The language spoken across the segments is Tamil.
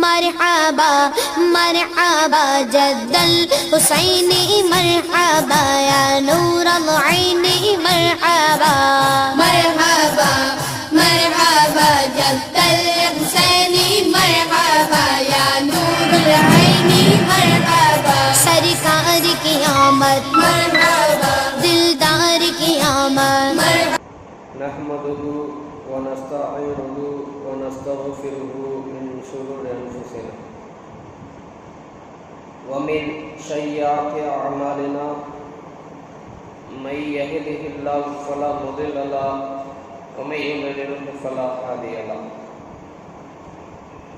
मरहबा मरहबा जद्दल हुसैनी मरहबा या नूर अलअैनी मरहबा मरहबा मरहबा जद्दल हुसैनी मरहबा या नूर अलअैनी मरहबा सरकार की आमद मरहबा दिलदार की आमद नहमदुहु व नस्तईनुहु व नस्तगफिरुहु मिन शुरूरि अनफुसिना व मिन सय्यिआति अअमालिना मन यहदिहिल्लाहु फला मुदिल्ल लहु व मन युद्लिल्हु फला हादिय लहु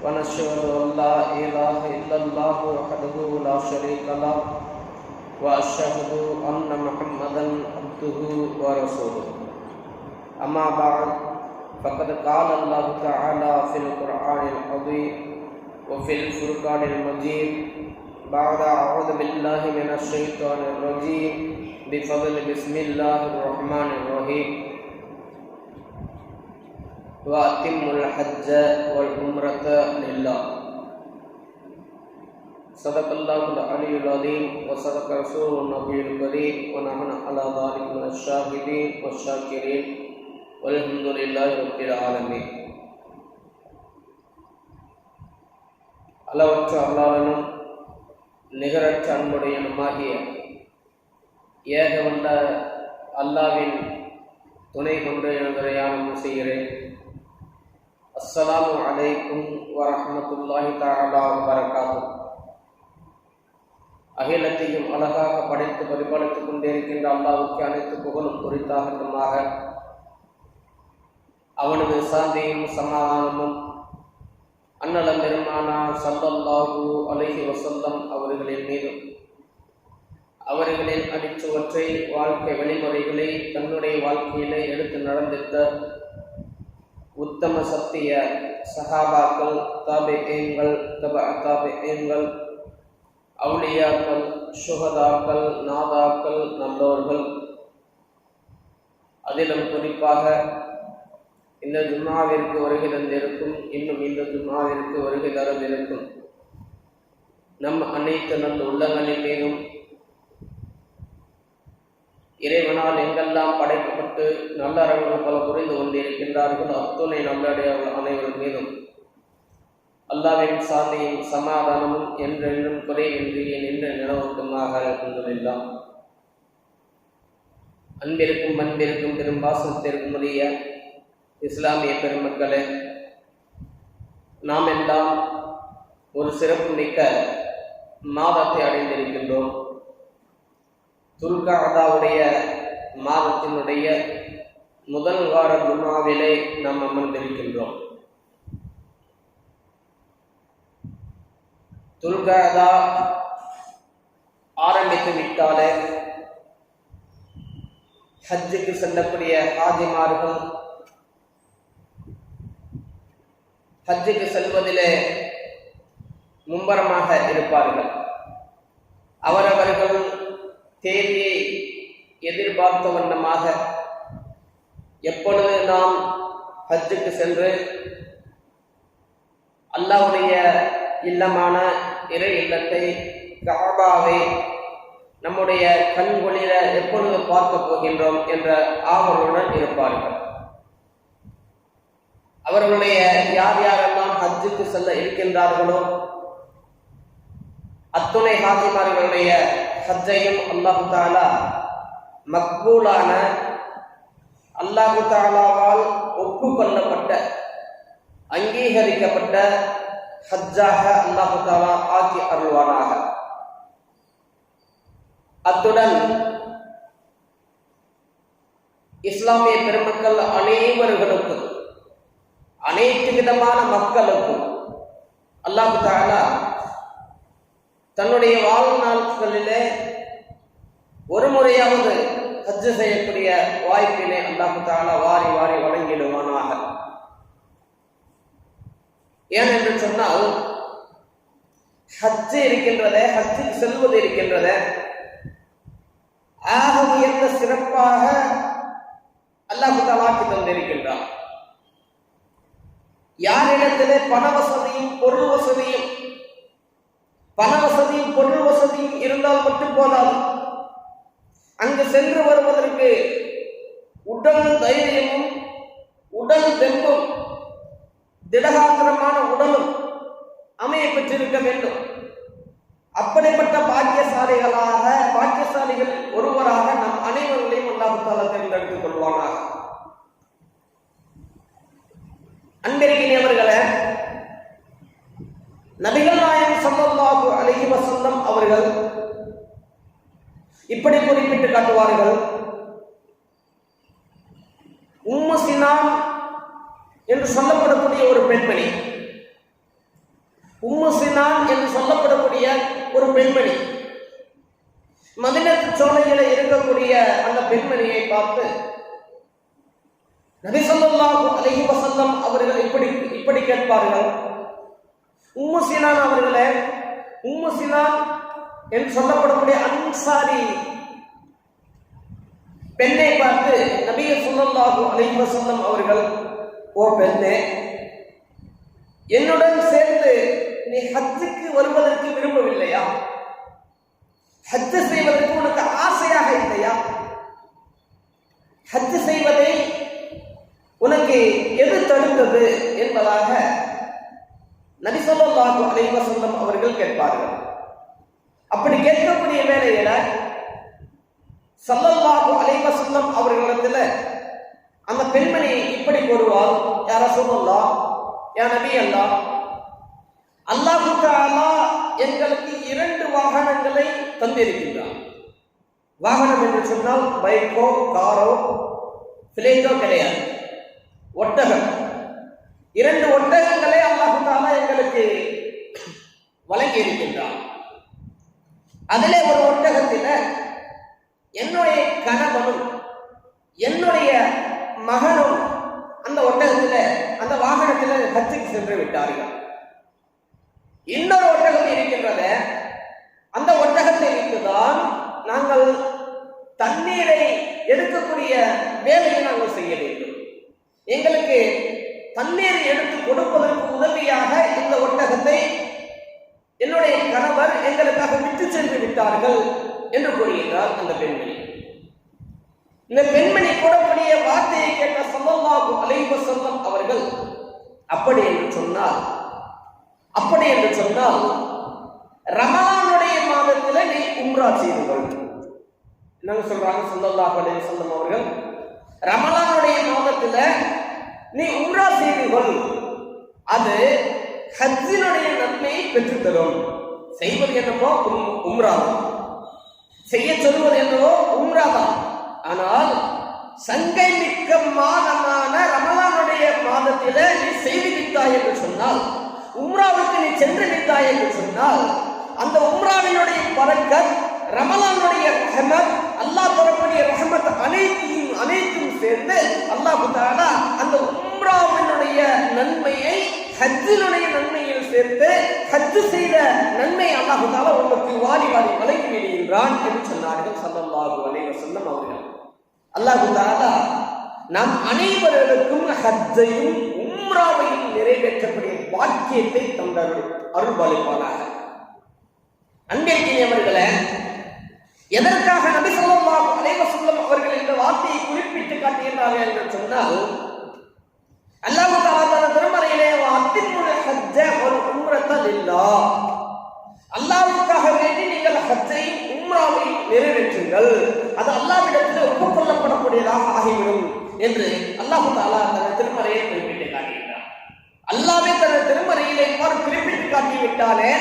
व नशहदु अन ला इलाहा इल्लल्लाहु वहदहु ला शरीका लहु व अशहदु अन्न मुहम्मदन अब्दुहु व रसूलुहु अम्मा बाद फ़क़द क़ाल अल्लाहु तआला फ़िल क़ुरआनिल अज़ीम व फ़िल फ़ुरक़ानिल मजीद बअद अऊज़ु बिल्लाहि मिनश शैतानिर रजीम बिफ़ज़्लि बिस्मिल्लाहिर रहमानिर रहीम व अतिम्मुल हज्ज वल उम्रत लिल्लाह सदक़ल्लाहुल अलियुल अज़ीम व सदक़ रसूलुन नबियुल करीम व नहनु अला ज़ालिका मिनश शाहिदीन वश्शाकिरीन வல்ஹம்துலில்லாஹி ரப்பில் ஆலமீன். அளவற்ற அல்லாஹ்வினும் நிகரற்ற அன்புடையனுமாகிய ஏகவல்ல அல்லாஹ்வின் துணை கொண்டு எனதுரையானம் செய்கிறேன். அஸ்ஸலாமு அலைக்கும் வரஹ்மத்துல்லாஹி தஆலா வபரகாத்துஹு. அகிலத்தையும் அழகாக படைத்து பரிபாலித்துக் கொண்டிருக்கின்ற அல்லாஹ்வுக்கு அனைத்து புகழும் குறித்தாகட்டுமாக. அவனது சாந்தியும் சமாதானமும் அன்னலம் பெருமானார் ஸல்லல்லாஹு அலைஹி வஸல்லம் அவர்களின் மீதும் அவர்களின் அடிச்சுவற்றை வாழ்க்கை வழிமுறைகளை தன்னுடைய வாழ்க்கையிலே எடுத்து நடந்திருந்த உத்தம சத்திய சஹாபாக்கள், தாபிஈன்கள், தாபிஈன்கள், அவுலியாக்கள், சுஹதாக்கள், நாதாக்கள், நல்லோர்கள், அதிலும் குறிப்பாக இந்த ஜும்மாவிற்கு வருகை தந்திருக்கும், இன்னும் இந்த ஜும்மாவிற்கு வருகை தரவிருக்கும் நம் அனைத்து நல்ல உள்ளங்களின் மீதும் இறைவனால் எங்கெல்லாம் படைக்கப்பட்டு நல்லறவுகள் பல புரிந்து கொண்டிருக்கின்றார்கள் அத்துணை நல்லடையார்கள் அனைவரும் மீதும் அல்லாஹ்வின் சாந்தியும் சமாதானமும் என்றென்றும் குறையின்றி நின்று நிலவட்டுமாக அல்ஹம்துலில்லாஹ். அன்பிற்கும் பண்பிற்கும் பெரும் பாசத்திற்கும் உரிய இஸ்லாமிய பெருமக்களே, நாம் எல்லாம் ஒரு சிறப்பு மிக்க மாதத்தை அடைந்திருக்கின்றோம். துல்கஅதாவுடைய மாதத்தினுடைய முதல் வார ஜும்ஆவிலே நாம் அமர்ந்திருக்கின்றோம். துல்கஅதா ஆரம்பித்து விட்டாலே ஹஜ்ஜுக்கு செல்லக்கூடிய ஹாஜிமார்கள் ஹஜ்ஜுக்கு செல்வதிலே மும்பரமாக இருப்பார்கள். அவரவர்கள் தேதியை எதிர்பார்த்த வண்ணமாக எப்பொழுது நாம் ஹஜ்ஜுக்கு சென்று அல்லாஹ்வுடைய இல்லமான இறை இல்லத்தை கஅபாவை நம்முடைய கண்குளிர எப்பொழுது பார்க்க போகின்றோம் என்ற ஆவலுடன் இருப்பார்கள். அவர்களுடைய யார் யாரெல்லாம் ஹஜ்ஜுக்கு செல்ல இருக்கின்றார்களோ அத்துணை ஹாஜிமார்களுடைய ஹஜ்ஜையும் அல்லாஹு தஆலா மக்பூலான, அல்லாஹு தஆலாவால் ஒப்புக்கொள்ளப்பட்ட, அங்கீகரிக்கப்பட்ட ஹஜ்ஜாக அல்லாஹு தஆலா ஆக்கி அருள்வானாக. அத்துடன் இஸ்லாமிய பெருமக்கள் அனைவர்களுக்கும், அனைத்து விதமான மக்களுக்கும் அல்லாஹு தஆலா தன்னுடைய வாழ்நாட்களிலே ஒரு முறையாவது ஹஜ் செய்யக்கூடிய வாய்ப்பினை அல்லாஹு தஆலா வாரி வாரி வழங்கிடுவானாக. ஏனென்று சொன்னால் ஹஜ் இருக்கின்றதே, ஹஜ்ஜுக்கு செல்வது இருக்கின்றதே, ஆக உயர்ந்த சிறப்பாக அல்லாஹ் தஆலா தந்திருக்கின்றார். யாரிடத்திலே பண வசதியும் பொருள் வசதியும் இருந்தால் மட்டும் போதாது. அங்கு சென்று வருவதற்கு உடல் தைரியமும் உடல் தெம்பும் திடகாத்திரமான உடலும் அமைய பெற்றிருக்க வேண்டும். அப்படிப்பட்ட பாக்கியசாலிகள் ஒருவராக நம் அனைவர்களையும் அல்லாஹ் தஆலா தேர்ந்தெடுத்துக் கொள்வானாக. அன்பிற்கினியவர்களே, நபிகள் நாயகம் ஸல்லல்லாஹு அலைஹி வஸல்லம் அவர்கள் இப்படி குறிப்பிட்டு காட்டுவார்கள். உம்மு சினான் என்று சொல்லப்படக்கூடிய ஒரு பெண்மணி, மதீனத்து சோலையில இருக்கக்கூடிய அந்த பெண்மணியை பார்த்து நபி ஸல்லல்லாஹு அலைஹி வஸல்லம் அவர்கள் இப்படி கேட்பார்கள். உம்மு சினான் அவர்களே, உம்மு சினான் என்று சொல்லப்படக்கூடிய அன்சாரி பெண்ணை பார்த்து நபி ஸல்லல்லாஹு அலைஹி வஸல்லம் அவர்கள், ஓ பெண்ணே, என்னுடன் சேர்ந்து நீ ஹஜ்ஜுக்கு வருவதற்கு விரும்பவில்லையா? ஹஜ்ஜு செய்வதற்கு உனக்கு ஆசையாக இல்லையா? ஹஜ்ஜு செய்வதை உனக்கு எது தடுத்தது என்பதாக நபி ஸல்லல்லாஹு அலைஹி வஸல்லம் அவர்கள் கேட்பார்கள். அப்படி கேட்கக்கூடிய வேளையில ஸல்லல்லாஹு அலைஹி வஸல்லம் அவர்களிடத்துல அந்த பெண்மணி இப்படி கூறுவார், யா ரசூலுல்லாஹ், யா நபி அல்லாஹ், அல்லாஹ் தஆலா எங்களுக்கு 2 வாகனங்களை தந்திருக்கின்றார். வாகனம் என்று சொன்னால் பைக்கோ காரோ பிளேட்டோ கிடையாது, ஒட்டகம். 2 ஒட்டகங்களை அல்லாஹ் தஆலா எங்களுக்கு வழங்கி இருக்கின்றார். அதிலே ஒரு ஒட்டகத்தில என்னுடைய கணவனும் என்னுடைய மகனும் அந்த ஒட்டகத்தில அந்த வாகனத்தில் ஹஜ்ஜுக்கு சென்று விட்டார்கள். இன்னொரு ஒட்டகம் இருக்கின்றது. அந்த ஒட்டகத்தை வைத்துதான் நாங்கள் தண்ணீரை எடுக்கக்கூடிய வேலையை நாங்கள் செய்ய வேண்டும். எங்களுக்கு தண்ணீரை எடுத்து கொடுப்பதற்கு உதவியாக இந்த ஒட்டகத்தை என்னுடைய கணவர் எங்களுக்காக விட்டு சென்று விட்டார்கள் என்று கூறுகின்றார் அந்த பெண்மணி. இந்த பெண்மணி கூறக்கூடிய வார்த்தையை கேட்ட ஸல்லல்லாஹு அலைஹி வஸல்லம் அவர்கள், அப்படி என்று சொன்னால் ரமலானுடைய மாதத்துல நீ உம்ரா செய்து கொள். என்னங்க சொல்றாங்க ஸல்லல்லாஹு அலைஹி வஸல்லம் அவர்கள்? ரமலானுடைய மாதத்துல நீ உம்ரா செய்து கொள், அது ஹஜ்ஜினுடைய நன்மையை பெற்றுத்தரும். செய்வது என்னவோ உம்ரா தான், செய்ய சொல்வது என்னவோ உம்ரா தான். ஆனால் சங்கை மிக்க மாதமான ரமலானுடைய மாதத்தில நீ செய்து விட்டாய் என்று சொன்னால், உம்ராவுக்கு நீ சென்று விட்டாய் என்று சொன்னால், அந்த உம்ராவினுடைய பரக்கத், ரமலானுடைய ரஹ்மத், அல்லாஹ் தரக்கூடிய ரஹ்மத் அனைத்தும் சேர்ந்து அல்லாஹ் தஆலா அந்த உம்ராவினுடைய நன்மையை ஹஜ்ஜினுடைய நன்மையில் சேர்த்து ஹஜ்ஜு செய்த நன்மை அல்லாஹ் தஆலா உங்களுக்கு வாரி வழங்கி விடுகின்றான் என்று சொன்னார்கள் ஸல்லல்லாஹு அலைஹி வஸல்லம் அவர்கள். அல்லாஹ் தஆலா நாம் அனைவருக்கும் ஹஜ்ஜையும் உம்ராவையும் நிறைவேற்றக்கூடிய பாக்கியத்தை தந்தருள் அருள்பாலிப்பானாக. அன்பிற்கினியவர்களே, எதற்காக நபி ஸல்லல்லாஹு அலைஹி வஸல்லம் அவர்கள் இந்த வார்த்தையை குறிப்பிட்டு காட்டுகிறார்கள் என்று சொன்னால், அல்லாஹ் தஆலா திருமறையிலே வஅத்திமுல் ஹஜ்ஜ வல் உம்ரத லில்லாஹ், அல்லாஹ்வுக்காக வேண்டி நீங்கள் ஹஜ்ஜையும் உம்ராவையும் நிறைவேற்றுங்கள், அது அல்லாஹ்விடத்தில் ஒப்புக்கொள்ளப்படக்கூடியதாக ஆகிவிடும் என்று அல்லாஹ் தஆலா தனது திருமறையை குறிப்பிட்டு காட்டுகிறார். அல்லாஹ்வே தனது திருமறையிலே இவ்வாறு குறிப்பிட்டு காட்டிவிட்டாலே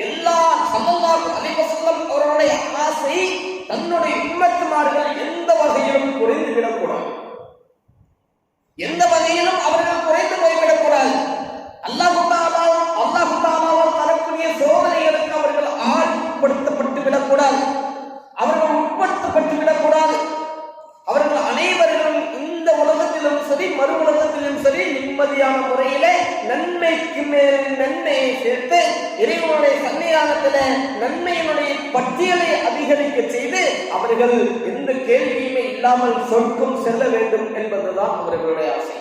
எல்லா ஸல்லல்லாஹு அலைஹி வஸல்லம் அவர்களுடைய ஆசை தன்னுடைய உம்மத்துமார்கள் எந்த வகையிலும் குறைந்து விடக்கூடாது, எந்த வகையிலும் அவர்கள் குறைந்து போய்விடக்கூடாது. அல்லாஹ் தஆலாவால் தரக்கூடிய சோதனைகளுக்கு அவர்கள் ஆட்படுத்தப்பட்டு விடக்கூடாது, அவர்கள் உட்படுத்தப்பட்டு விடக்கூடாது. அவர்கள் அனைவர்களும் இந்த உலகத்திலும் சரி மறு உலகத்திலும் சரி நிம்மதியான முறையிலே நன்மைக்கு மேல் நன்மையை சேர்த்து இறைவனுடைய சன்னிதானத்திலே நன்மையினுடைய பட்டியலை அதிகரிக்க செய்து அவர்கள் எந்த கேள்வியுமே இல்லாமல் சொர்க்கம் செல்ல வேண்டும் என்பதுதான் அவர்களுடைய ஆசை.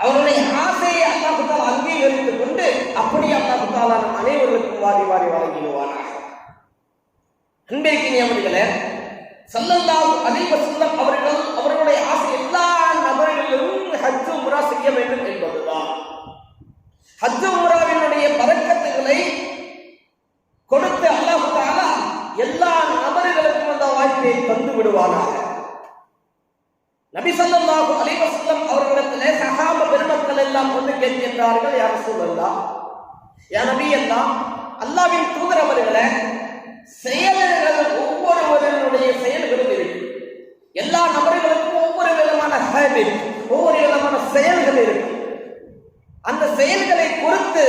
அவருடைய ஆசையை அல்லாஹ் தஆலா அங்கீகரித்துக் கொண்டு அப்படி அல்லாஹ் தஆலா நம் அனைவருக்கும் வாரி வாரி வழங்கிடுவானாக. அன்பிற்கினியவர்களே, ஸல்லல்லாஹு அலைஹி வஸல்லம் அவர்களுடைய ஆசை எல்லா நபர்களும் ஹஜ் உம்ரா செய்ய வேண்டும் என்பதுதான். ஹஜ் உம்ராவினுடைய பரக்கத்துகளை கொடுத்து அல்லாஹ் தஆலா எல்லா நபர்களுக்கும் அந்த வாய்ப்பை தந்து விடுவானாக. நபி ஸல்லல்லாஹு அலைஹி வஸல்லம் அவர்களிடத்திலே சஹாபா பெருமக்கள் எல்லாம் வந்து கேட்கின்றார்கள், யா ரசூலல்லாஹ், யா நபி அல்லாஹ், அல்லாஹ்வின் தூதர் அவர்களே, செயல்கள் ஒவ்வொருவருடைய செயல்களும் இருக்கு. எல்லா நபர்களுக்கும் ஒவ்வொரு விதமான ஹேபிட், ஒவ்வொரு விதமான செயல்கள் இருக்கு. அந்த செயல்களை பொறுத்து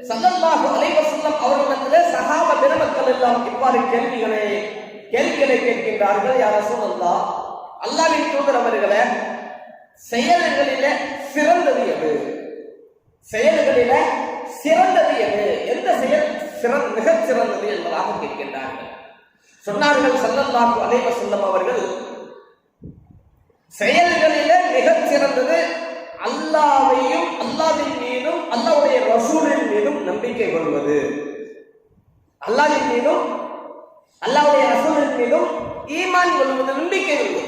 ஸல்லல்லாஹு அலைஹி வஸல்லம் அவர்களிடத்திலே சஹாபா பெருமக்கள் எல்லாம் இவ்வாறு கேள்விகளை கேட்கின்றார்கள், யா ரசூலல்லாஹ், அல்லாஹ்வின் தூதர் அவர்களே, செயல்களிலே சிறந்தது எது? செயல்களிலே சிறந்தது எது? எந்த செயல் மிகச் சிறந்தது என்பதாக கேட்கின்றார்கள். சொன்னார்கள் ஸல்லல்லாஹு அலைஹி வஸல்லம் அவர்கள், செயல்களிலே மிகச் சிறந்தது அல்லாஹ்வையும் அல்லாஹ்வின் மீதும் அல்லாஹ்வுடைய ரசூலின் மீதும் நம்பிக்கை கொள்வது. அல்லாஹ்வின் மீதும் அல்லாஹ்வுடைய ரசூலின் மீதும் ஈமான் கொள்வது, நம்பிக்கை கொள்வது.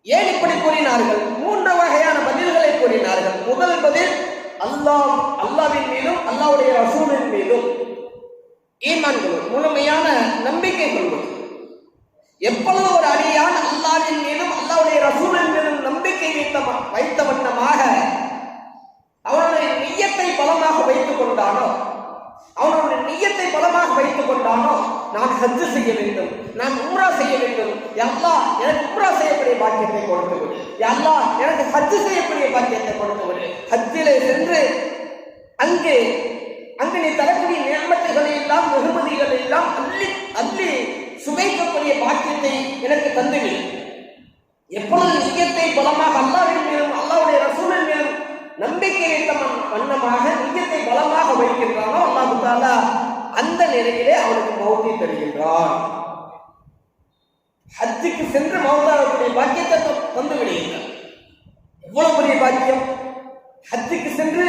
ஏன் இப்படி கூறினார்கள்? 3 வகையான பதில்களை கூறினார்கள். முதல் பதில், அல்லாஹ்வின் மீதும் அல்லாஹ்வுடைய ரசூலின் மீதும் ஈமான் கொள்வது, முழுமையான நம்பிக்கை கொள்வது. எப்பொழுது ஒரு அடியான் அல்லாஹ்வின் மீதும் அல்லாஹ்வுடைய ரசூலின் மீதும் நம்பிக்கை வைத்த வண்ணமாக அவனுடைய நிய்யத்தை பலமாக வைத்துக் கொண்டானோ, நான் ஹஜ் செய்ய வேண்டும், நான் உம்ரா செய்ய வேண்டும், யா அல்லாஹ் எனக்கு உம்ரா செய்யக்கூடிய பாக்கியத்தை கொடுத்து விடு, யா அல்லாஹ் எனக்கு ஹஜ் செய்யக்கூடிய பாக்கியத்தை கொடுத்து விடு. ஹஜ்ஜிலே சென்று அங்கு நீ தரக்கூடிய நியமத்துகளை எல்லாம், வெகுமதிகளை எல்லாம் அள்ளி சுவைக்கக்கூடிய பாக்கியத்தை எனக்கு தந்துவிடு. எப்பொழுது நிய்யத்தை பலமாக அல்லாஹ்வின் மீதும் அல்லாஹ்வுடைய ரசூலின் மீதும் நம்பிக்கை வைத்த வண்ணமாக நிய்யத்தை பலமாக வைக்கின்றானோ, அல்லாஹ் தஆலா அந்த நிலையிலே அவனுக்கு மௌத்தை தருகின்றான். ஹஜ்ஜுக்கு சென்று மௌத்தாகக்கூடிய பாக்கியத்தை தந்து விடுகின்றான். எவ்வளவு பெரிய பாக்கியம்! ஹஜ்ஜுக்கு சென்று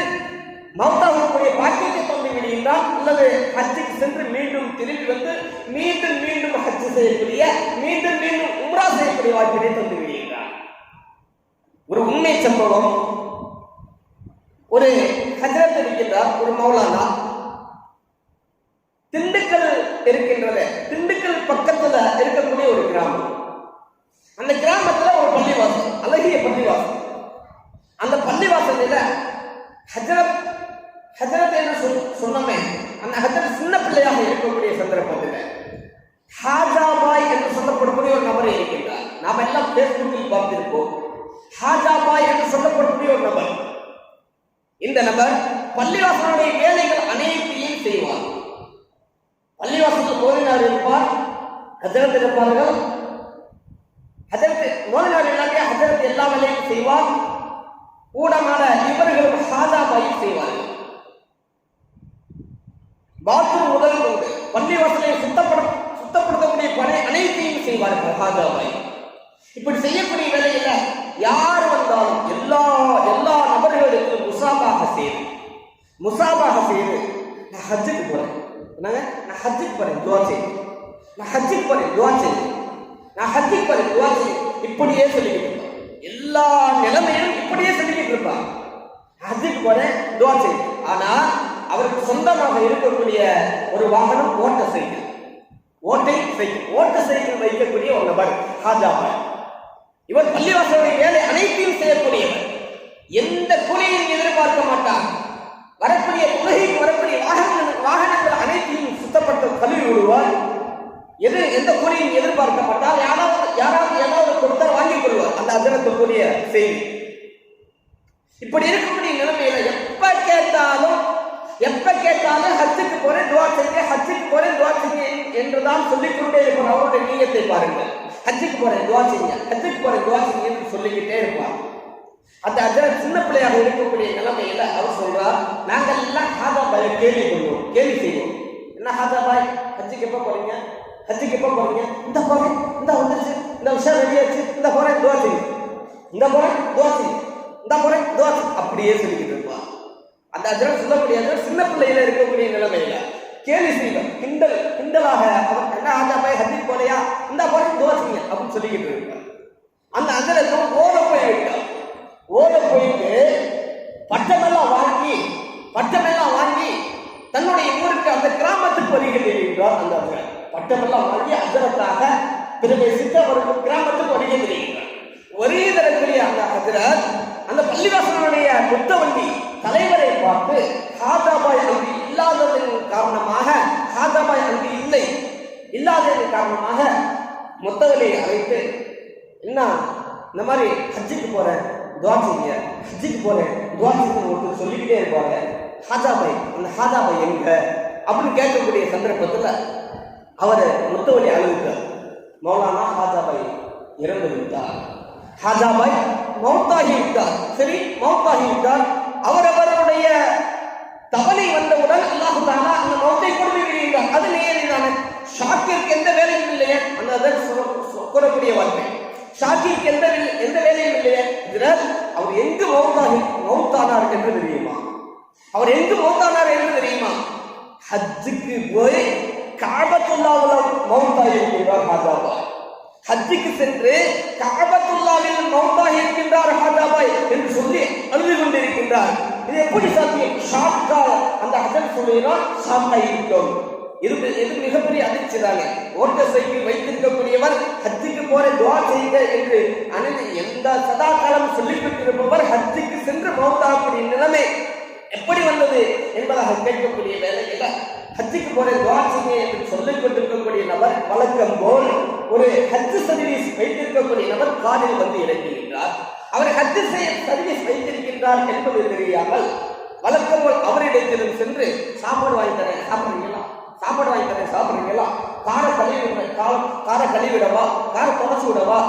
மௌத்தாகக்கூடிய பாக்கியத்தை தந்து விடுகின்றான். அல்லது ஹஜ்ஜுக்கு சென்று மீண்டும் திரும்பி வந்து மீண்டும் ஹஜ் செய்யக்கூடிய, மீண்டும் உம்ரா செய்யக்கூடிய வாய்ப்பினை தந்து விடுகின்றான். ஒரு உண்மை சம்பவம். ஒரு ஹஜ்ரத் இருக்கின்றார், ஒரு மௌலானா. திண்டுக்கல் இருக்கின்றது, திண்டுக்கல் பக்கத்துல இருக்கக்கூடிய ஒரு கிராமம். அந்த கிராமத்துல ஒரு பள்ளிவாசல், அழகிய பள்ளிவாசல். அந்த பள்ளிவாசலில் ஹஜ்ரத் என்று சொன்னமே, அந்த ஹஜ்ரத் சின்ன பிள்ளையாக இருக்கக்கூடிய சந்தர்ப்பத்தில் ஹாஜாபாய் என்று சொல்லப்படக்கூடிய ஒரு நபர் இருக்கின்றார். நாம் எல்லாம் பேஸ்புக்கில் பார்த்திருப்போம். ஹாஜாபாய் என்று சொல்லப்படக்கூடிய ஒரு நபர். இந்த நபர் பள்ளிவாசலுடைய வேலைகள் அனைத்தையும் செய்வார். பள்ளிவாசலுக்கு மோதினார் இருப்பார், ஹஜ்ரத் இருப்பார்கள். ஹஜ்ரத் மோதினார் இல்லாமல் ஹஜ்ரத் எல்லா வேலையும் செய்வார். ஊடமான இவர்களும் ஹாஜாபாயும் செய்வார்கள். பாத்ரூம் முதல் கொண்டு பள்ளிவாசலை சுத்தப்படுத்தக்கூடிய பணி அனைத்தையும் செய்வார்கள் ஹாஜாபாய். இப்படி செய்யக்கூடிய வேலையில யார் வந்தாலும் எல்லா நபர்களுக்கும் முசாபாக செய்து நான் ஹஜ்ஜுக்கு போறேன், நான் ஹஜ்ஜுக்கு போறேன் துவா செய்து, நான் ஹஜ்ஜுக்கு போறேன் துவா செய்து, நான் ஹஜ்ஜுக்கு போறேன் துவா செய்து, இப்படியே சொல்லிக்கிட்டு இருப்பான். எல்லா நிலைமையிலும் இப்படியே சொல்லிக்கிட்டு இருப்பான். ஹஜ்ஜுக்கு போறேன் துவா செய்து. ஆனா அவருக்கு சொந்தமாக இருக்கக்கூடிய ஒரு வாகனம் ஓட்ட சைக்கிள் வைக்கக்கூடிய ஒரு நபர் ஹாஜாபாய். இவர் பள்ளிவாசலுடைய வேலை அனைத்தையும் செய்யக்கூடியவர். எந்த கூலியையும் எதிர்பார்க்க மாட்டார். வரக்கூடிய உலகிற்கு வரக்கூடிய வாகனங்கள் அனைத்தையும் சுத்தப்படுத்த கழுவி விடுவார். எந்த கூலியும் எதிர்பார்க்கப்பட்டால் யாராவது ஏதாவது கொடுத்தால் வாங்கிக் கொள்வார். அந்த ஹஜ்ரத்துக்குரிய செய்தி. இப்படி இருக்கக்கூடிய நிலைமையில எப்ப கேட்டாலும் ஹஜ்ஜுக்கு போறேன் துவா செய்ய, ஹஜ்ஜுக்கு போறேன் துவா செய்ய என்றுதான் சொல்லிக்கொண்டே இருப்பார். அவருடைய நீயத்தை பாருங்கள். ஹஜ்ஜுக்கு போறேன் துவா செய்ய, ஹஜ்ஜுக்கு போறேன் துவா செய்ய என்று சொல்லிக்கிட்டே இருப்பார். அந்த ஹஜ்ரத் சின்ன பிள்ளையாக இருக்கக்கூடிய நிலைமையில அவர் சொல்றார், நாங்கள் எல்லாம் ஹாஜாபாயை கேள்வி செய்வோம். என்ன ஹாஜாபாய், ஹஜ்ஜுக்கு எப்ப போறீங்க, ஹஜ்ஜுக்கு எப்ப போறீங்க, இந்த போறேன், இந்த வந்துருச்சு, இந்த விஷயம் ரெடியாச்சு, இந்த போறேன் துவா செய்யும், இந்த போறேன் துவா செய்யும், இந்த முறை அப்படியே சொல்லிக்கிட்டு இருப்பான். அந்த ஹஜ்ரத் சொல்லக்கூடிய சின்ன பிள்ளையில இருக்கக்கூடிய நிலைமையில கேலி செய்வார், கிண்டலாக அவர் என்ன ஹாஜாபாய் ஹஜ்ஜுக்கு போலையா இந்த முறை துவாசிங்க அப்படின்னு சொல்லிக்கிட்டு இருப்பார். அந்த ஹஜ்ரத்தும் ஓட போய் விட்டார். ஓட போயிட்டு பட்டமெல்லாம் வாங்கி தன்னுடைய ஊருக்கு அந்த கிராமத்துக்கு வருகிறது என்றார். அந்த பட்டமெல்லாம் வாங்கி ஹஜ்ரத்தாக பிரவேசித்து அவருக்கு கிராமத்துக்கு வருகிறது. ஒரே தரக்கூடிய அந்த ஹஜ்ரத் அந்த பள்ளிவாசலுடைய முத்தவண்டி தலைவரை பார்த்து ஹாஜாபாய் அங்கு இல்லாததன் காரணமாக முத்தவலியை அழைத்து, என்ன இந்த மாதிரி ஹஜ்ஜுக்கு போறேன் துவா செய்யுங்க, ஹஜ்ஜுக்கு போறேன் துவா செய்யுங்க ஒருத்தர் சொல்லிக்கிட்டே இருப்பாங்க. அந்த ஹாஜாபாய் எங்க அப்படின்னு கேட்கக்கூடிய சந்தர்ப்பத்தில் அவர் முத்தவலி அழுவிட்டார். மௌலானா ஹாஜாபாய் இறந்து விட்டார். ஹாஜாபாய் மௌத்தாகி விட்டார். சரி, மௌத்தாகி விட்டார். அவருடைய தவணை வந்தவுடன் அல்லாஹ் தஆலா அந்த மௌத்தை கொடுக்கிறார். அது நேரடியான ஷாக்கிற்கு எந்த வேலையும் இல்லையே. அந்த கூறக்கூடிய வார்த்தை ஷாக்கிற்கு எந்த வேலையும் இல்லையே. அவர் எங்கு மௌத்தானார் என்று தெரியுமா? அவர் எங்கு மௌத்தானார் என்று தெரியுமா? ஹஜ்ஜுக்கு போய் கஅபத்துல்லாஹ்ல மௌத்தாகி இருக்கிறார் ஹாஜாபாய். ஹஜ்ஜுக்கு சென்று கஅபத்துல்லாஹ்வில் மௌத்தாகி இருக்கின்றார் ஹாஜாபாய் என்று சொல்லி அழுது கொண்டிருக்கின்றார். இது எப்படி சாத்தியம்? ஷாக்கா அந்த ஹஜ்ஜ் சொல்லுகிறார், ஷாக்கா இருக்கும். இது மிகப்பெரிய அதிர்ச்சி தானே. ஓட்ட சைக்கிள் வைத்திருக்கக்கூடியவர் ஹஜ்ஜுக்கு போற துவா செய்யுங்க என்று எந்த சதா காலம் சொல்லிக் கொண்டிருப்பவர் ஹஜ்ஜுக்கு சென்று மௌத்தாகக்கூடிய நிலைமை எப்படி வந்தது என்பதாக கேட்கக்கூடிய வேலையில ஹஜ்ஜுக்கு போற துவா செய்யுங்க என்று சொல்லிக் கொண்டிருக்கக்கூடிய நபர் வழக்கம் போல் ஒரு ஹஜ் சர்வீஸ் வைத்திருக்கக்கூடிய நபர் காலில் வந்து இறங்குகின்றார். அவர் ஹஜ் சர்வீஸ் வைத்திருக்கின்றார் என்பது தெரியாமல் வழக்கம் போல் அவரிடத்திலும் சென்று சாப்பாடு வாங்கி தரேன் சாப்பிடுறீங்களா, காரை கழுவிடவா, காரை தொடச்சு விடவா,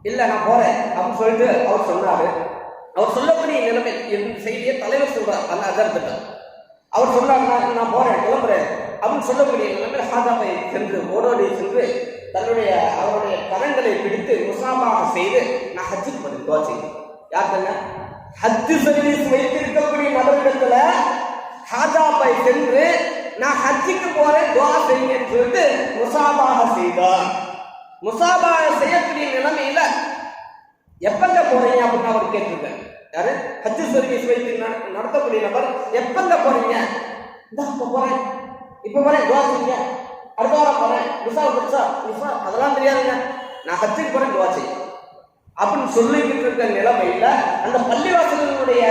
இல்ல நான் போறேன் அப்படின்னு சொல்லிட்டு அவர் சொன்னாரு. அவர் சொல்லக்கூடிய நிலைமை என் செய்தியை தலைவர் சொல்றார். அந்த அஜர்த்திட்ட அவர் சொன்னார், நான் போறேன் கிளம்புறேன் அப்படின்னு சொல்லக்கூடிய நிலைமை ஹாஜாபாய் சென்று ஓடோடி சென்று அவருடைய கரங்களை பிடித்து முசாபாக செய்து நான் ஹஜ்ஜுக்கு போறேன் துவா செய்தேன். யாருங்க? ஹஜ் சர்வீஸ் வைத்திருக்கக்கூடிய நபரிடத்துல ஹாஜாபாய் சென்று நான் ஹஜ்ஜுக்கு போறேன் துவா செய்யுங்கன்னு சொல்லிட்டு முசாபாக செய்தார். முசாபாக செய்யக்கூடிய நிலைமையில எப்பங்க போறீங்க அப்படின்னு அவர் கேட்டிருக்காரு. யாரு? ஹஜ் சர்வீஸ் வைத்து நடத்தக்கூடிய நபர். எப்பங்க போறீங்க? இப்ப போறேன் துவா செய்யுங்க, அடுத்த வாரம் போறேன், விசா அதெல்லாம் தெரியாதுங்க, நான் ஹஜ்ஜுக்கு போறேன் துவா செய்ய அப்படின்னு சொல்லிக்கிட்டு இருக்க நிலைமையில அந்த பள்ளிவாசலுடைய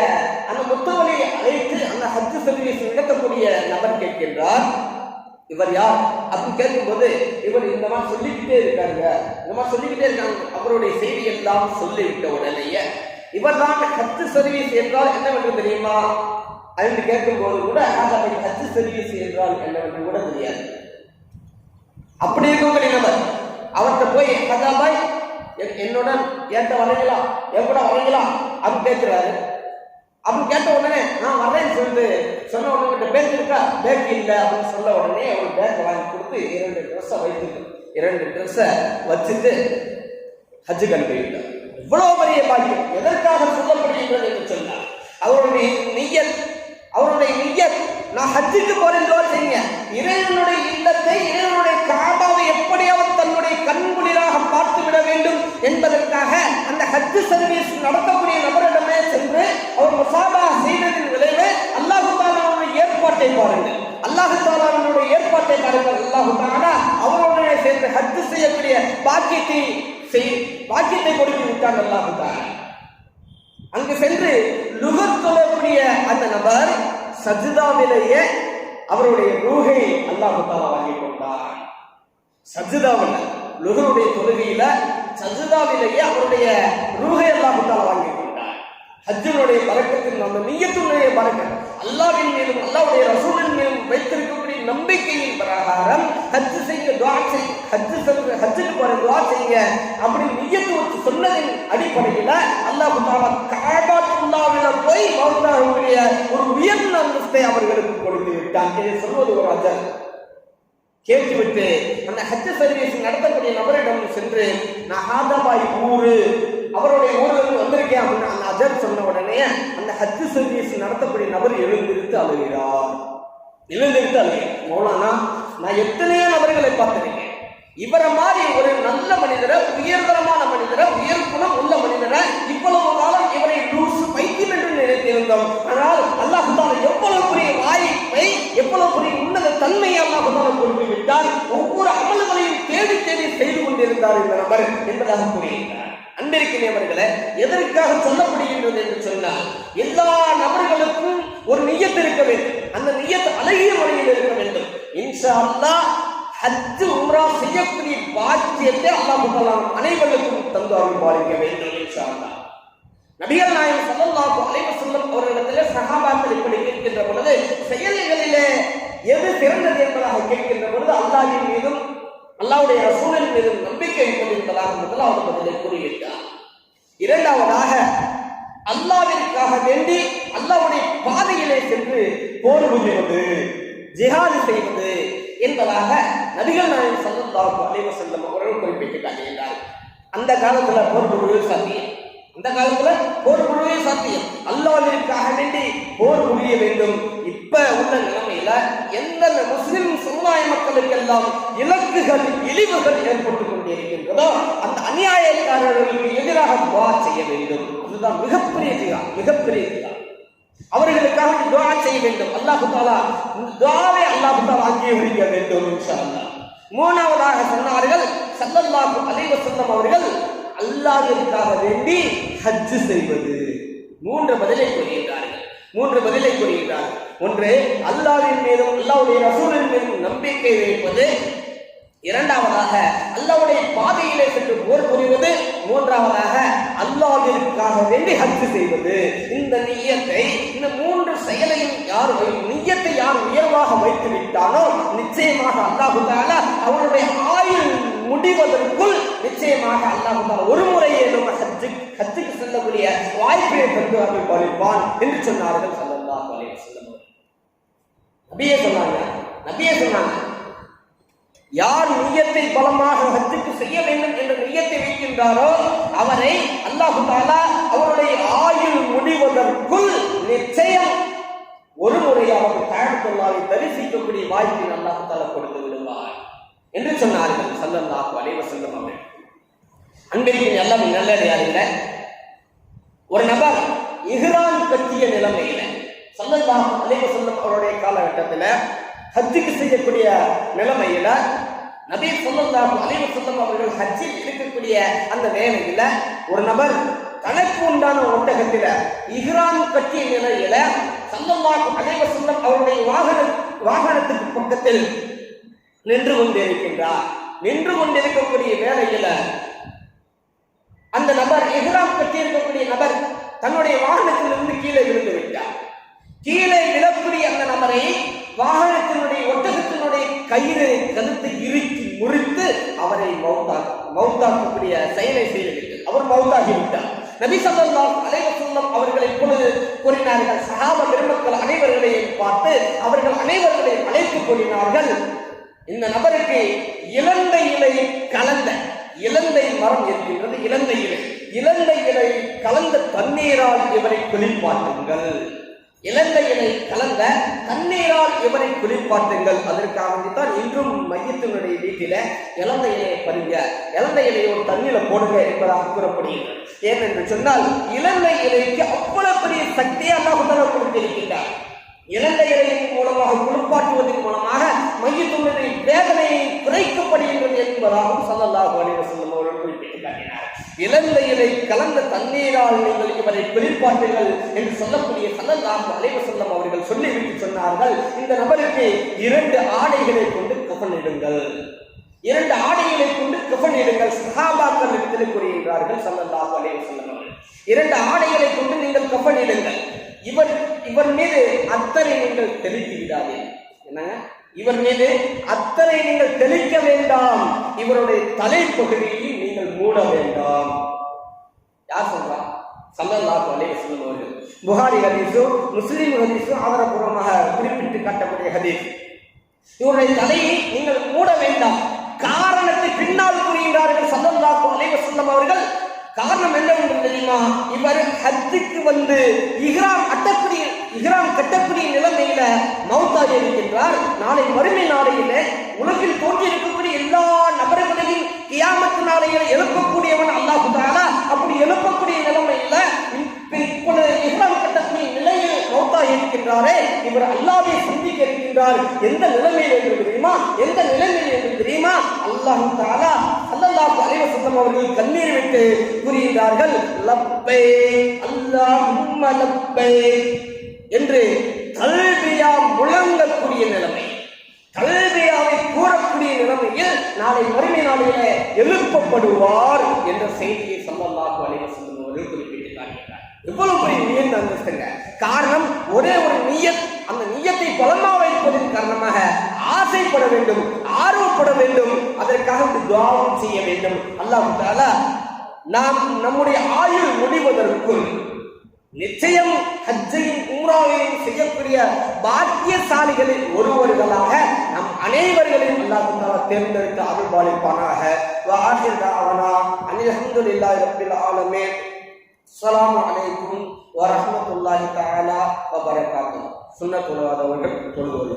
அந்த முத்தவலியை அழைத்து அந்த ஹஜ் சர்வீஸ் நடத்தக்கூடிய நபர் கேட்கின்றார், இவர் யார் அப்படின்னு கேட்கும்போது, இவர் இந்த மாதிரி சொல்லிக்கிட்டே இருக்காங்க. அவருடைய செய்தி எல்லாம் சொல்லிவிட்ட உடனேயே இவர் தான் ஹஜ் சர்வீஸ் என்றால் என்னவென்று தெரியுமா என்று கேட்கும்போது கூட ஹஜ் சர்வீஸ் என்றால் என்னவென்று கூட தெரியாது. அப்படி இருக்கக்கூடிய நபர் அவர்கிட்ட போய் ஹாஜாபாய் என்னுடன் என்கிட்ட வரீங்களா, என் கூட வரீங்களா அப்படின்னு கேட்கிறாரு. அப்படின்னு கேட்ட உடனே நான் வரேன்னு சொல்லிட்டு சொன்ன உடனே பேக் இருக்கா, பேக் இல்லை அப்படின்னு சொல்ல உடனே ஒரு பேக் வாங்கி கொடுத்து 2 ட்ரெஸ்ஸை வச்சுட்டு ஹஜ்ஜுக்கு அனுப்பிவிட்டார். இவ்வளவு பெரிய பாக்கியம் எதற்காக சொல்லப்படுகின்றது என்று சொன்னார். அவருடைய நிய்யத் நான் ஹஜ்ஜுக்கு போறேன் துவா செய்யுங்க, இறைவனுடைய இல்லத்தை இறைவனுடைய காபாவை எப்படியாவது தன்னுடைய கண்குளிராக பார்த்து விட வேண்டும் என்பதற்காக அந்த ஹஜ் சர்வீஸ் நடத்தக்கூடிய நபரிடமே சென்று அவர் முசாபா செய்ததின் விளைவு அல்லாஹ் தஆலாவுடைய ஏற்பாட்டை பாருங்கள். அல்லாஹ் தஆலாவுடைய ஏற்பாட்டை பாருங்கள். அல்லாஹ் தஆலா அவருடைய சேர்ந்து ஹஜ் செய்யக்கூடிய பாக்கியத்தை கொடுத்து விட்டார். அல்லாஹ் தஆலா அங்கு சென்று லுகர் தொழக்கூடிய அந்த நபர் சஜ்தாவிலேயே அவருடைய ரூஹை அல்லாஹ் தஆலா வாங்கி கொண்டார். சஜ்தாவில் லுகருடைய தொழுகையில சஜ்தாவிலேயே அவருடைய ரூஹை அல்லாஹ் தஆலா வாங்கி கொண்டார். ஹஜ்ஜுடைய பரக்கத்தின் அந்த நிய்யத்துடைய பரக்கத் அல்லாஹ்வின் மீதும் அல்லாஹ்வுடைய ரசூலின் மீதும் வைத்திருக்கக்கூடிய நம்பிக்கையின் பிரகாரம் ஹஜ் செய்ய துஆ செய்ய ஹஜ்ஜுக்கு போற துஆ செய்ய அப்படி நிய்யத்து வச்சு சொன்னதின் அடிப்படையில் அல்லாஹ் தஆலா கஅபத்துல்லாஹ்வில போய் மௌத்தாவுடைய ஒரு உயர்ந்த அந்தஸ்தை அவர்களுக்கு கொடுத்து விட்டான். இதை சொல்வது ஒரு அஜர். கேட்டுவிட்டு அந்த ஹஜ் சர்வீஸ் நடத்தக்கூடிய நபரிடம் சென்று நான் ஹாஜாபாய் ஊரு அவருடைய ஊருக்கு வந்திருக்கேன் அப்படின்னு அந்த அஜர் சொன்ன உடனே அந்த ஹஜ் சர்வீஸ் நடத்தக்கூடிய நபர் எழுந்திருத்து அழுகிறார். மௌலானா, நான் எத்தனையோ நபர்களை பார்த்திருக்கேன், இவரை மாதிரி ஒரு நல்ல மனிதரை, உயர்தரமான மனிதரை, உயர் குணம் உள்ள மனிதரை இவ்வளவு காலம் இவரை பைத்தியம் என்று நினைத்திருந்தோம். ஆனால் அல்லாஹ் தஆலா எவ்வளவு பெரிய வாய்ப்பை, எவ்வளவு பெரிய உன்னத தன்மையை அல்லாஹ் தஆலா கொடுத்து விட்டார். ஒவ்வொரு அமல்களையும் தேடி தேடி செய்து கொண்டிருந்தார் இந்த நபர் என்பதாக கூறுகிறார். அன்பிற்கினியவர்களே, எதற்காக சொல்லப்படுகின்றது என்று சொன்னால், எல்லா நபர்களுக்கும் ஒரு நியத் இருக்க வேண்டும். அந்த நியத் அழகிய முறையில் இருக்க வேண்டும். இன்ஷா அல்லாஹ் ஹஜ் உம்ரா செய்யக்கூடிய பாக்கியத்தை அல்லாஹ் தஆலா அனைவருக்கும் தந்து அருள்பாலிக்க வேண்டும் இன்ஷா அல்லாஹ். நபிகள் நாயகம் ஸல்லல்லாஹு அலைஹி வஸல்லம் அவர்களிடத்திலே சஹாபாக்கள் இப்படி கேட்கின்ற பொழுது, செயல்களிலே எது சிறந்தது என்பதாக கேட்கின்ற பொழுது, அல்லாஹ்வின் மீதும் அல்லாஹ்வுடைய ரசூலின் மீதும் நம்பிக்கை கொண்டிருப்பதாக முதலாவது பதிலை கூறிவிட்டார். இரண்டாவதாக, அல்லாஹ்விற்காக வேண்டி அல்லாஹ்வுடைய பாதையிலே சென்று போர் புரிவது, ஜிஹாது செய்வது என்பதாக நபிகள் நாயகம் ஸல்லல்லாஹு அலைஹி வஸல்லம் அவர்கள் குறிப்பிட்டு காட்டுகிறார். அந்த காலத்துல போர் புரிவது சாத்தியம். அல்லாஹ்விற்காக வேண்டி போர் புரிய வேண்டும். இப்ப உள்ள நிலைமையில எந்த முஸ்லிம் சமுதாய மக்களுக்கெல்லாம் இலக்குகள், இழிவுகள் ஏற்பட்டுக் கொண்டிருக்கின்றதோ அந்த அநியாயக்காரர்களுக்கு எதிராக துஆ செய்ய வேண்டும். அதுதான் மிகப்பெரிய ஜிஹாத். அவர்களுக்காக துஆ செய்ய வேண்டும். அல்லாஹ் தஆலா துஆவை அங்கீகரிக்க வேண்டும் இன்ஷா அல்லாஹ். மூணாவதாக சொன்னார்கள் ஸல்லல்லாஹு அலைஹி வஸல்லம் அவர்கள், அல்லாஹ்விற்காக வேண்டி ஹஜ் செய்வது. மூன்று பதிலை கூறுகிறார்கள். ஒன்று, அல்லாஹ்வின் மீதும் அல்லாஹ்வுடைய ரசூலின் மீதும் நம்பிக்கை வைப்பது. இரண்டாவதாக, அல்லாஹ்வுடைய பாதையிலே சென்று போர் புரிவது. மூன்றாவதாக, அல்லாஹ்விற்காக வேண்டி ஹஜ் செய்வது. இந்த நிய்யத்தை, இந்த மூன்று செயலையும் நிய்யத்தை யார் உயர்வாக வைத்து விட்டானோ நிச்சயமாக அல்லாஹ் தஆலா அவருடைய ஆயுள் முடிவதற்குள் நிச்சயமாக அல்லாஹ் தஆலா ஒரு முறையேனும் ஹஜ்ஜுக்கு செல்லக்கூடிய வாய்ப்பை தந்து அருள்பாலிப்பான் என்று சொன்னார்கள் ஸல்லல்லாஹு அலைஹி வஸல்லம். நபியே சொன்னாங்க, யார் நிய்யத்தை பலமாக ஹஜ்ஜுக்கு செய்ய வேண்டும் என்ற நிய்யத்தை வைக்கின்றாரோ அவரை அல்லாஹ் தஆலா அவருடைய ஆயுள் முடிவதற்குல் நிச்சயம் ஒரு முறையாவது கஅபத்துல்லாஹை தரிசிக்கக்கூடிய வாய்ப்பை அல்லாஹ் தஆலா கொடுத்து விடுவார் என்று சொன்னார்கள் ஸல்லல்லாஹு அலைஹி வஸல்லம் அவர்கள். அன்பிற்கின் எல்லாம் நல்லடியார்களே, ஒரு நபர் இஹ்ராம் கட்டிய நிலைமையில ஸல்லல்லாஹு அலைஹி வஸல்லம் அவருடைய காலகட்டத்தில் ஹஜ்ஜுக்கு செய்யக்கூடிய நிலைமையில நபி ஸல்லல்லாஹு அலைஹி வஸல்லம் அவர்கள் ஹஜ்ஜில் இருக்கக்கூடிய அந்த வேளையில ஒரு நபர் தனக்கு உண்டான ஒட்டகத்தில இஹ்ராம் கட்டிய நிலையில ஸல்லல்லாஹு அலைஹி வஸல்லம் அவருடைய வாகனத்துக்கு பக்கத்தில் நின்று கொண்டிருக்கின்றார். நின்று கொண்டிருக்கக்கூடிய வேளையில அந்த நபர், இஹ்ராம் கட்டி இருக்கக்கூடிய நபர், தன்னுடைய வாகனத்திலிருந்து கீழே விழுந்து விட்டார். கீழே விழக்கூடிய அந்த நபரை வாகனத்தினுடைய ஒட்டகத்தினுடைய கயிறை கழுத்தை இறுக்கி முறித்து அவரை மௌத்தாக்கக்கூடிய செயலை செய்துவிட்டு அவர் மௌத்தாகிவிட்டார். நபி ஸல்லல்லாஹு அலைஹி வஸல்லம் அவர்கள் இப்பொழுது கூறினார்கள், சஹாபா பெருமக்கள் அனைவர்களையும் பார்த்து அவர்கள் அனைவர்களையும் அழைத்து கூறினார்கள், இந்த நபருக்கு இலந்தை இலை கலந்த, இலந்தை மரம் இருக்கின்றது, இலந்தை இலை கலந்த தண்ணீரால் இவரை குளிப்பாட்டுங்கள். இலந்தை இலை கலந்த தண்ணீரால் இவரை குளிப்பாட்டுங்கள். அதற்காகத்தான் இன்றும் மையத்தினுடைய வீட்டில இலந்தை இலையை பருங்க, இலந்தை இலையை ஒரு தண்ணீரை போடுங்க என்பதாக கூறப்படுகிறது. ஏனென்று சொன்னால் இலந்தை இலைக்கு அவ்வளவு பெரிய சக்தியை அல்லாஹ் தஆலா கொடுத்திருக்கின்றார். இலந்தை இலையின் மூலமாக குளிப்பாட்டுவதன் மூலமாக மையத்தினுடைய வேதனையை குறைக்கப்படுகின்றது என்பதாகவும் ஸல்லல்லாஹு அலைஹி வஸல்லம் அவர்கள் குறிப்பிட்டு காட்டினார். இலந்தை இலை கலந்த தண்ணீரால் நீங்கள் இவரை குளிப்பாட்டுங்கள் என்று சொல்லக்கூடிய ஸல்லல்லாஹு அலைஹி வஸல்லம் அவர்கள் சொல்லிவிட்டு சொன்னார்கள், இந்த நபருக்கு 2 ஆடைகளை கொண்டு கஃனிடுங்கள். 2 ஆடைகளை கொண்டு கஃனிடுங்கள். சஹாபாக்கள் இடத்தில் கூறுகின்றார்கள் ஸல்லல்லாஹு அலைஹி வஸல்லம் அவர்கள், 2 ஆடைகளை கொண்டு நீங்கள் கஃனிடுங்கள். இவர் மீது அத்தரை நீங்கள் தெளித்து விடாதீர்கள். என்னங்க, இவர் மீது அத்தரை நீங்கள் தெளிக்க வேண்டாம், இவருடைய தலைப்பகுதியை நீங்கள் மூட வேண்டாம். யார் சொல்றா? ஸல்லல்லாஹு அலைஹி வஸல்லம் அவர்கள். புகாரி ஹதீஸும் முஸ்லிம் ஹதீஸும் ஆதாரபூர்வமாக குறிப்பிட்டு காட்டக்கூடிய ஹதீஸ். இவருடைய தலையை நீங்கள் மூட வேண்டாம். காரணத்தை பின்னால் கூறுகிறார்கள் ஸல்லல்லாஹு அலைஹி வஸல்லம் அவர்கள், காரணம் என்ன தெரியுமா? இவர் ஹஜ்ஜுக்கு வந்து இஹ்ராம் கட்டக்கூடிய நிலைமையில மௌத்தாகி இருக்கின்றார். நாளை மறுமை நாளையிலே உலகில் தோன்றி இருக்கக்கூடிய எல்லா நபர்களையும் கியாமத்து நாளையில் எழுப்பக்கூடியவன் அல்லாஹ் தஆலா. அப்படி எழுப்பக்கூடிய நிலைமையில இப்பொழுது இஹ்ராம் கட்டக்கூடிய நிலையில் மௌத்தாகி இருக்கின்றாரே, இவர் அல்லாஹ்வை சந்திக்க இருக்கின்றார். எந்த நிலைமையில் என்று தெரியுமா? அல்லாஹ் தஆலா ஸல்லல்லாஹு அலைஹி வஸல்லம் அவர்கள் கண்ணீர் விட்டு கூறுகிறார்கள், லப்பைக் அல்லாஹும்ம லப்பைக் என்று தல்பியா முழங்கக்கூடிய நிலைமை, தல்பியாவை கூறக்கூடிய நிலைமையில் நாளை மறுமை நாளிலே எழுப்பப்படுவார் என்ற செய்தியை ஸல்லல்லாஹு அலைஹி வஸல்லம் அவர்கள் குறிப்பிட்டு காட்டுகிறார். எவ்வளவு பெரிய நியத் அந்தஸ்துங்க! காரணம் ஒரே ஒரு நியத். அந்த நியத்தை பலமாக வைப்பதன் காரணமாக ஆசைப்பட வேண்டும், ஆர்வப்பட வேண்டும், அதற்காக துஆவும் செய்ய வேண்டும். அல்லாஹ் தஆலா நாம் நம்முடைய ஆயுள் முடிவதற்குள் நிச்சயம் ஹஜ்ஜையும் உம்ராவையும் செய்யக்கூடிய பாக்கியசாலிகளில் ஒருவர்களாக நம் அனைவர்களையும் அல்லாஹ் தஆலா தேர்ந்தெடுத்து அருள் பாலிப்பானாக. வ ஆகிர் தஅவானா அனில் ஹம்துலில்லாஹி ரப்பில் ஆலமீன். அஸ்ஸலாமு அலைக்கும் வ ரஹ்மத்துல்லாஹி தஆலா வ பரகாத்துஹு. சுன்னத் தொழுவாதவர்கள் தொழுவது.